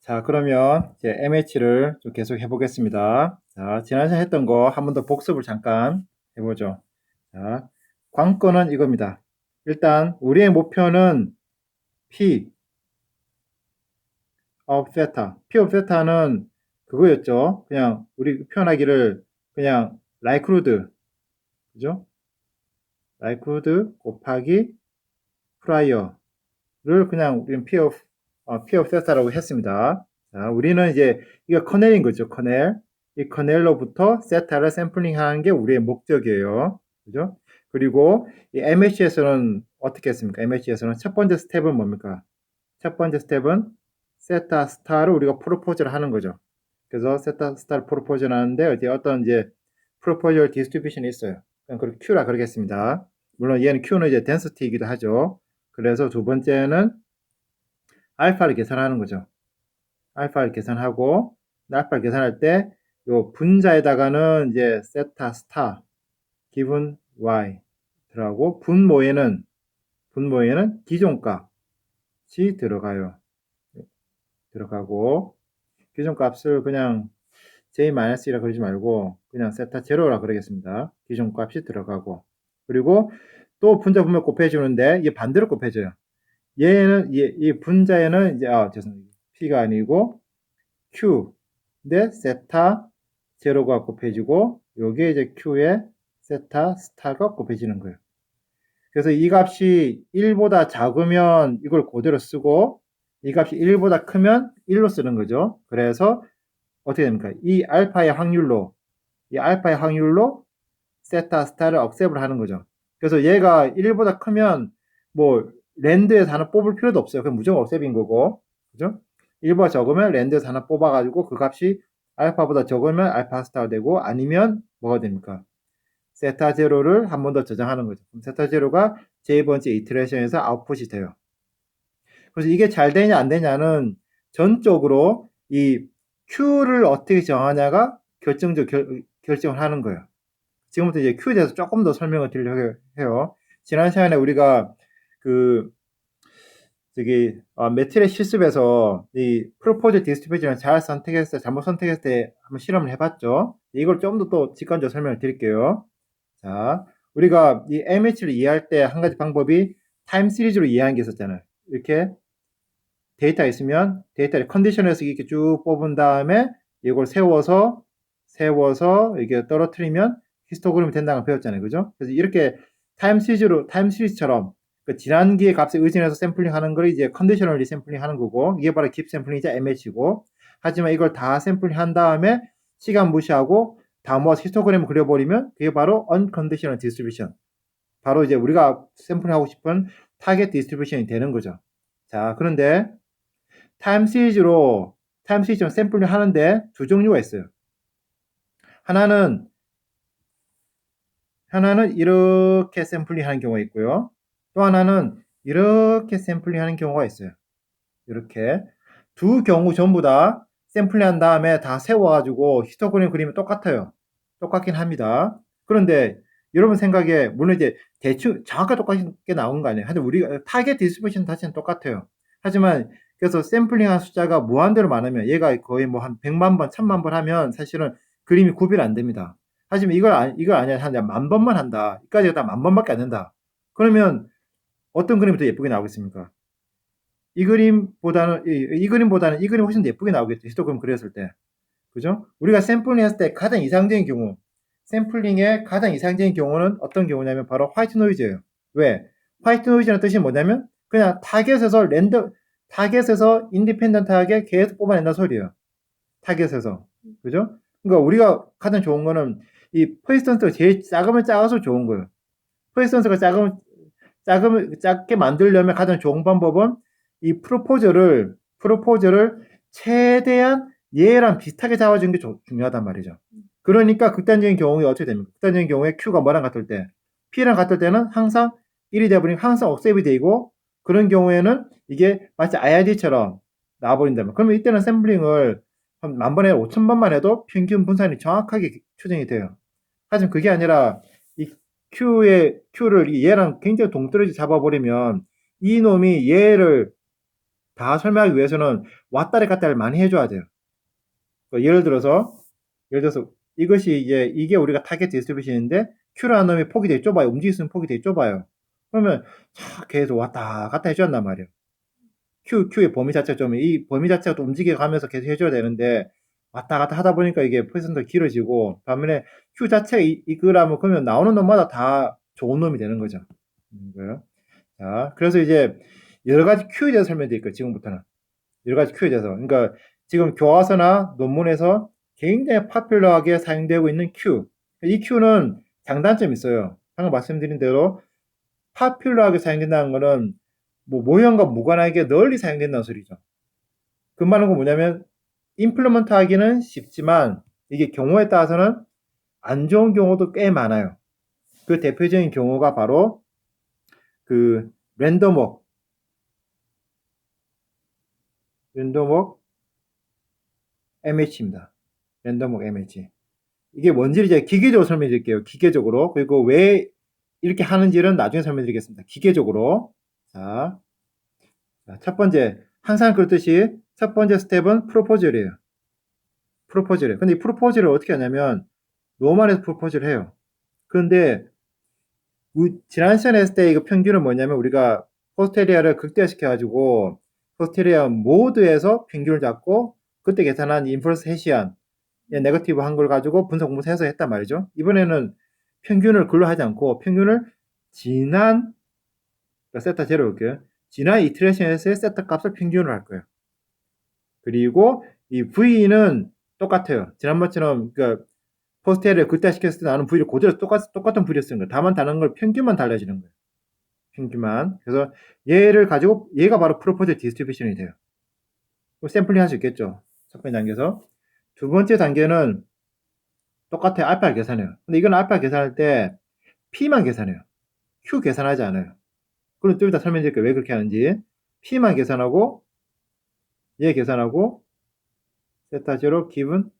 자, 그러면 이제 MH를 좀 계속 해보겠습니다. 자, 지난 시간에 했던 거 한 번 더 복습을 잠깐 해보죠. 자, 관건은 이겁니다. 일단 우리의 목표는 P of theta. P of theta는 그거였죠. 그냥 우리 표현하기를 그냥 likelihood, 그죠? likelihood 곱하기 prior를 그냥 우리는 P of theta라고 했습니다. 자, 우리는 이제 이거 커넬인 거죠. 커넬. 이 커넬로부터 세타를 샘플링 하는 게 우리의 목적이에요. 그죠? 그리고 이 MH에서는 어떻게 했습니까? MH에서는 첫 번째 스텝은 뭡니까? 첫 번째 스텝은 세타 스타를 우리가 프로포즈를 하는 거죠. 그래서 세타 스타를 프로포즈를 하는데 어떤 이제 프로포절 디스트리뷰션이 있어요. 그냥 그걸 Q라 그러겠습니다. 물론 얘는 Q는 이제 덴시티이기도 하죠. 그래서 두 번째는 알파를 계산하는 거죠. 알파를 계산하고 알파를 계산할 때 요 분자에다가는 이제 세타 스타 기분 y 들어가고 분모에는 기존값이 들어가고 기존값을 그냥 j-1라 그러지 말고 그냥 세타 제로라 그러겠습니다. 기존값이 들어가고 그리고 또 분자 분모 곱해주는데 이게 반대로 곱해져요. 얘는 이 분자에는 이제 죄송합니다. p가 아니고 q인데 세타 제로가 곱해지고 요게 이제 q에 세타 스타가 곱해지는 거예요. 그래서 이 값이 1보다 작으면 이걸 그대로 쓰고 이 값이 1보다 크면 1로 쓰는 거죠. 그래서 어떻게 됩니까? 이 알파의 확률로 세타 스타를 억셉을 하는 거죠. 그래서 얘가 1보다 크면 뭐 랜드에서 하나 뽑을 필요도 없어요. 그냥 무조건 억셉인 거고. 그죠? 1보다 적으면 랜드에서 하나 뽑아가지고 그 값이 알파보다 적으면 알파 스타가 되고 아니면 뭐가 됩니까? 세타 제로를 한 번 더 저장하는 거죠. 그럼 세타 제로가 제2번째 이터레이션에서 아웃풋이 돼요. 그래서 이게 잘 되냐 안 되냐는 전적으로 이 Q를 어떻게 정하냐가 결정을 하는 거예요. 지금부터 이제 Q에 대해서 조금 더 설명을 드리려고 해요. 지난 시간에 우리가 매트릭 실습에서 이 프로포즈 디스트리뷰션을 잘못 선택했을 때 한번 실험을 해봤죠. 이걸 좀 더 또 직관적으로 설명을 드릴게요. 자, 우리가 이 MH를 이해할 때 한 가지 방법이 타임 시리즈로 이해하는 게 있었잖아요. 이렇게 데이터 있으면 데이터를 컨디션에서 이렇게 쭉 뽑은 다음에 이걸 세워서 이게 떨어뜨리면 히스토그램이 된다는 걸 배웠잖아요. 그죠? 그래서 이렇게 타임 시리즈처럼 그 지난기의 값에 의존해서 샘플링 하는 걸 이제 컨디셔널리 샘플링 하는 거고 이게 바로 깁 샘플링이자 MH고 하지만 이걸 다 샘플링 한 다음에 시간 무시하고 다 모아서 히스토그램을 그려버리면 그게 바로 unconditional distribution. 바로 이제 우리가 샘플링하고 싶은 타겟 디스트리뷰션이 되는 거죠. 자, 그런데 타임 시리즈로 샘플링 하는데 두 종류가 있어요. 하나는 이렇게 샘플링 하는 경우가 있고요. 또 하나는 이렇게 샘플링 하는 경우가 있어요. 이렇게 두 경우 전부 다 샘플링 한 다음에 다 세워가지고 히스토그램 그리면 똑같아요. 똑같긴 합니다. 그런데 여러분 생각에 물론 이제 대충 정확하게 똑같게 나온 거 아니에요. 하지만 우리가 타겟 디스트리뷰션 자체는 똑같아요. 하지만 그래서 샘플링한 숫자가 무한대로 많으면 얘가 거의 뭐 한 100만 번, 1000만 번 하면 사실은 그림이 구별 안 됩니다. 하지만 이걸 아니야. 한 10,000번만 한다. 이까지가 다 10,000번밖에 안 된다. 그러면 어떤 그림이 더 예쁘게 나오겠습니까? 이 그림보다는 이 그림이 훨씬 더 예쁘게 나오겠죠. 히스토그램 그렸을 때. 그죠? 우리가 샘플링 했을 때 가장 이상적인 경우, 샘플링의 가장 이상적인 경우는 어떤 경우냐면 바로 화이트 노이즈예요. 왜? 화이트 노이즈는 뜻이 뭐냐면 그냥 타겟에서 인디펜던트하게 계속 뽑아낸다 소리예요. 타겟에서. 그죠? 그러니까 우리가 가장 좋은 거는 이 퍼시스턴스가 제일 작아서 좋은 거예요. 퍼시스턴스가 작게 만들려면 가장 좋은 방법은 이 프로포저를 최대한 얘랑 비슷하게 잡아주는 게 중요하단 말이죠. 그러니까 극단적인 경우에 어떻게 됩니까? 극단적인 경우에 Q가 뭐랑 같을 때 P랑 같을 때는 항상 1이 되어버리면 항상 억셉이 되고 그런 경우에는 이게 마치 IRD처럼 나와버린다면 그러면 이때는 샘플링을 한 10,000번에 5,000번만 해도 평균 분산이 정확하게 추정이 돼요. 하지만 그게 아니라 이 Q를 얘랑 굉장히 동떨어져 잡아버리면 이놈이 얘를 다 설명하기 위해서는 왔다리 갔다리 많이 해줘야 돼요. 예를 들어서 이것이 이게 우리가 타겟 디스트리뷰션인데 Q라는 놈이 폭이 되게 좁아요. 움직일 수 있는 폭이 되게 좁아요. 그러면 계속 왔다 갔다 해줘야 말이에요. Q의 범위 자체가 이 범위 자체가 또 움직여가면서 계속 해줘야 되는데 왔다 갔다 하다 보니까 이게 포지션도 길어지고 반면에 Q 자체가 이거라면 그러면 나오는 놈마다 다 좋은 놈이 되는 거죠. 자, 그래서 이제 여러 가지 Q에 대해서 설명드릴게요. 지금부터는 여러 가지 Q에 대해서. 그러니까 지금 교과서나 논문에서 굉장히 파퓰러하게 사용되고 있는 Q. 이 Q는 장단점이 있어요. 방금 말씀드린 대로 파퓰러하게 사용된다는 거는 뭐 모형과 무관하게 널리 사용된다는 소리죠. 그 말은 뭐냐면 임플리먼트 하기는 쉽지만 이게 경우에 따라서는 안 좋은 경우도 꽤 많아요. 그 대표적인 경우가 바로 그 랜덤워크 MH입니다. 랜덤워크 MH. 이게 뭔지 이제 기계적으로 설명드릴게요. 기계적으로. 그리고 왜 이렇게 하는지는 나중에 설명드리겠습니다. 기계적으로. 자, 첫 번째, 항상 그렇듯이 첫 번째 스텝은 프로포즈래요. 프로포즈래. 근데 이 프로포즈를 어떻게 하냐면 노멀에서 프로포즈를 해요. 그런데 지난 시간에 했을 때 이거 평균은 뭐냐면 우리가 포스테리아를 극대화시켜가지고 포스테리아 모드에서 평균을 잡고 그때 계산한 인버스 해시안 네거티브 한 걸 가지고 분석 공부해서 했단 말이죠. 이번에는 평균을 글로 하지 않고 평균을 지난 세타 제로 볼게요. 지난 이터레이션에서의 세타 값을 평균을 할 거예요. 그리고 이 V는 똑같아요. 지난번처럼 그러니까 포스테리아 극대화시켰을 때 나는 V를 그대로 똑같은 V를 쓰는 거예요. 다만 다른 걸 평균만 달라지는 거예요. 평균만. 그래서 얘를 가지고 얘가 바로 프로포즈 디스트리뷰션이 돼요. 샘플링 할 수 있겠죠. 첫 번째 단계에서. 두 번째 단계는 똑같아요. 알파를 계산해요. 근데 이건 알파 계산할 때 P만 계산해요. Q 계산하지 않아요. 그럼 좀 이따 설명드릴게요. 왜 그렇게 하는지. P만 계산하고 얘 계산하고 세타 제로 기분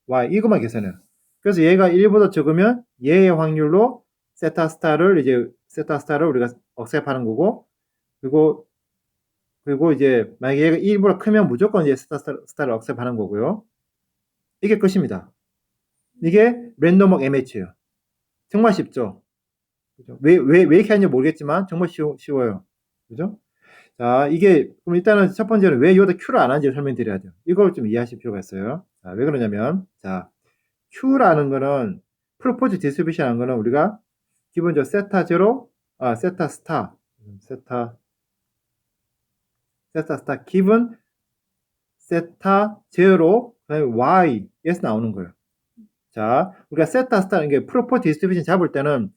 Y 이것만 계산해요. 그래서 얘가 1보다 적으면 얘의 확률로 세타 스타를 우리가 억셉하는 거고 그리고 이제 만약에 얘가 1보다 크면 무조건 이제 스타를 억셉하는 거고요. 이게 끝입니다. 이게 랜덤워크 MH예요. 정말 쉽죠? 그죠? 왜 이렇게 하는지 모르겠지만 정말 쉬워요. 그죠? 자, 그럼 일단은 첫 번째는 왜 여기다 Q를 안 하는지 설명드려야 돼요. 이걸 좀 이해하실 필요가 있어요. 자, 왜 그러냐면, 자, Q라는 거는, 프로포즈 디스트리뷰션 하는 거는 우리가 기본적으로 세타 스타, 기본 세타 제로, 그 다음에 Y, 에서 나오는 거예요. 자, 우리가 세타 스타, 이게 프로포즈 디스트리뷰션 잡을 때는,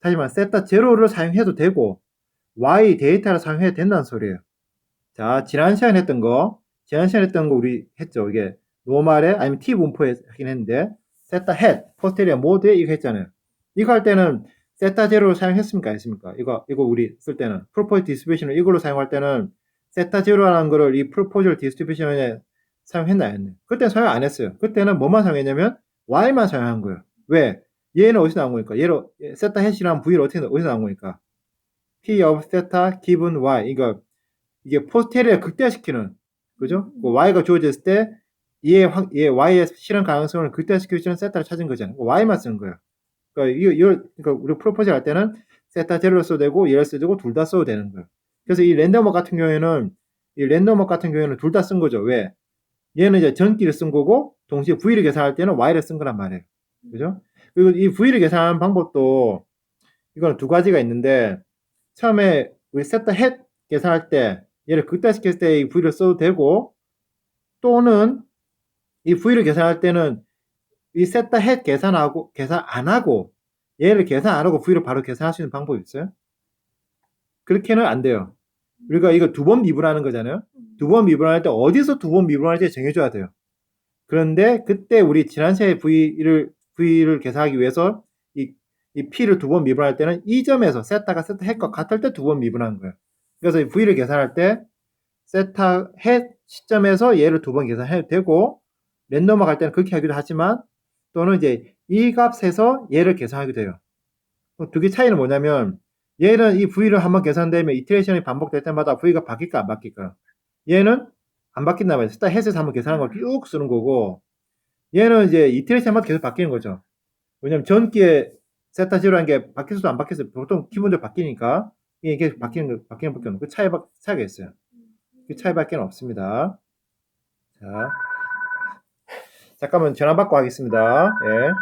다시 말해, 세타 제로를 사용해도 되고, Y 데이터를 사용해도 된다는 소리예요. 자, 지난 시간에 했던 거 우리 했죠. 이게 노멀에 아니면 T 분포에 하긴 했는데 세타 헤드, 포스테리아 모드에 이거 했잖아요. 이거 할 때는 세타 제로를 사용했습니까? 했습니까? 이거 우리 쓸 때는 프로포즈 디스트리뷰션을 이걸로 사용할 때는 세타 제로라는 거를 이 프로포즈 디스트리뷰션에 사용했나요? 했나요? 그때는 사용 안 했어요. 그때는 뭐만 사용했냐면 Y만 사용한 거예요. 왜? 얘는 어디서 나온 거니까? 얘로 세타 헤시라는 V를 어디서 나온 거니까? P of theta given Y 이게 포스테리아 극대화시키는 그죠? Y가 주어졌을 때 얘 Y의 실현 가능성을 극대화시킬 수 있는 세타를 찾은 거잖아요. Y만 쓰는 거예요. 그러니까 우리 프로포즈 할 때는 세타 제로를 써도 되고 얘를 써도 되고 둘 다 써도 되는 거예요. 그래서 이 랜덤워크 같은 경우에는 둘 다 쓴 거죠. 왜? 얘는 이제 전기를 쓴 거고 동시에 V를 계산할 때는 Y를 쓴 거란 말이에요. 그죠? 그리고 이 V를 계산하는 방법도 이거는 두 가지가 있는데 처음에 우리 세타 헤드 계산할 때 얘를 극대화시켰을 때 이 V를 써도 되고 또는 이 V를 계산할 때는 이 세타 헤드 계산 안 하고 얘를 계산 안 하고 V를 바로 계산할 수 있는 방법이 있어요? 그렇게는 안 돼요. 우리가 이거 두 번 미분하는 거잖아요. 두 번 미분할 때 어디서 두 번 미분할지 정해줘야 돼요. 그런데 그때 우리 지난 시간에 V를 계산하기 위해서 이 P를 두 번 미분할 때는 이 점에서 세타가 세타 헤드과 같을 때 두 번 미분하는 거예요. 그래서 이 V를 계산할 때 세타 헤드 시점에서 얘를 두 번 계산해도 되고 랜덤화 갈 때는 그렇게 하기도 하지만 또는 이제 이 값에서 얘를 계산하기도 해요. 두 개 차이는 뭐냐면 얘는 이 V를 한번 계산되면 이터레이션이 반복될 때마다 V가 바뀔까 안 바뀔까? 얘는 안 바뀐단 말이에요. 스타 햇에서 한번 계산한 걸 쭉 쓰는 거고, 얘는 이제 이터레이션마다 계속 바뀌는 거죠. 왜냐면 전기에 세타 제로라는 게 바뀌어도 안 바뀌어도 보통 기본적으로 바뀌니까 이게 계속 바뀌는 밖에 없는 그 차이가 있어요. 그 차이밖에 없습니다. 자, 잠깐만 전화 받고 하겠습니다. 예.